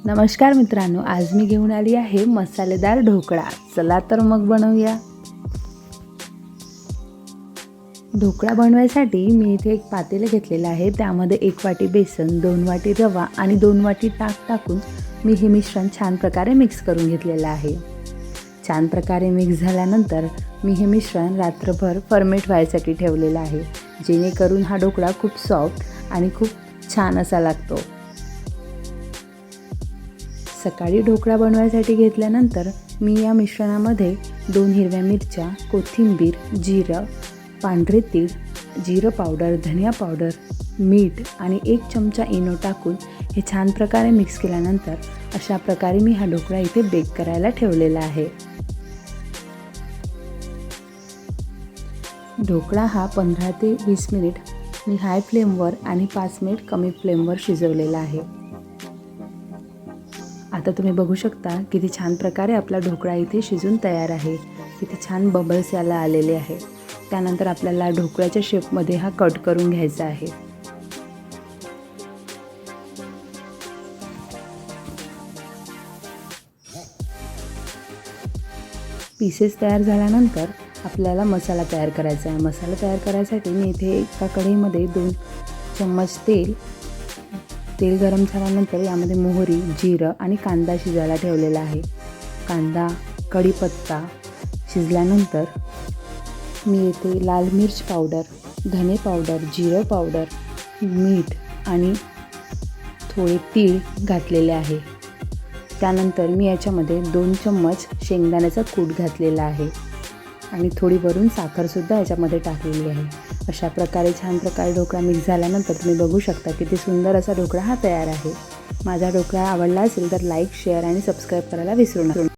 नमस्कार मित्रांनो, आज मी घेऊन आली आहे मसालेदार ढोकळा। चला तर मग बनवूया। ढोकळा बनवायसाठी मी इथे एक पातेले घेतलेले आहे। त्यामध्ये 1 वाटी बेसन, 2 वाटी रवा आणि 2 वाटी ताक टाकून मी हे मिश्रण छान प्रकारे मिक्स करून घेतलेले आहे। छान प्रकारे मिक्स झाल्यानंतर मी हे मिश्रण रात्रभर फर्मेंट व्हायसाठी ठेवलेले आहे, जेणेकरून हा ढोकळा खूप सॉफ्ट आणि खूप छान असा लागतो। सकाळी ढोकळा बनवायसाठी घेतल्यानंतर मी या मिश्रणामध्ये 2 हिरव्या मिरच्या, कोथिंबीर, जिरं, पांढरे तीळ, जिरं पावडर, धनिया पावडर, मीठ आणि 1 चमचा इनो टाकून हे छान प्रकारे मिक्स केल्यानंतर अशा प्रकारे मी हा ढोकळा इथे बेक करायला ठेवलेला आहे। ढोकळा हा 15 ते 20 मिनिट मी हाय फ्लेमवर आणि 5 मिनिट कमी फ्लेमवर शिजवलेला आहे। आता तुम्ही बघू शकता किती छान प्रकारे आपला ढोकळा इथे शिजून तयार आहे। किती छान बबल्स याला आलेले आहे। त्यानंतर आपल्याला ढोकळ्याच्या शेपमध्ये हा कट करून घ्यायचा आहे। पीसेस तयार झाल्यानंतर आपल्याला मसाला तयार करायचा आहे। मसाला तयार करायसाठी मी इथे एका कढईमध्ये 2 चम्मच तेल गरम झाल्यानंतर यामध्ये मोहरी, जिरं आणि कांदा शिजायला ठेवलेला आहे। कांदा, कढीपत्ता शिजल्यानंतर मी येथे लाल मिर्च पावडर, धने पावडर, जिरं पावडर, मीठ आणि थोडे तीळ घातलेले आहे। त्यानंतर मी याच्यामध्ये 2 चम्मच शेंगदाण्याचा कूट घातलेला आहे आणि थोडी वरून साखरसुद्धा याच्यामध्ये टाकलेली आहे। अशा प्रकारे छान प्रकारे ढोकळा मिक्स झाल्यानंतर तुम्ही बघू शकता किती सुंदर असा ढोकळा हा तयार आहे। माझा ढोकळा आवडला असेल तर लाईक, शेअर आणि सबस्क्राईब करायला विसरू नका।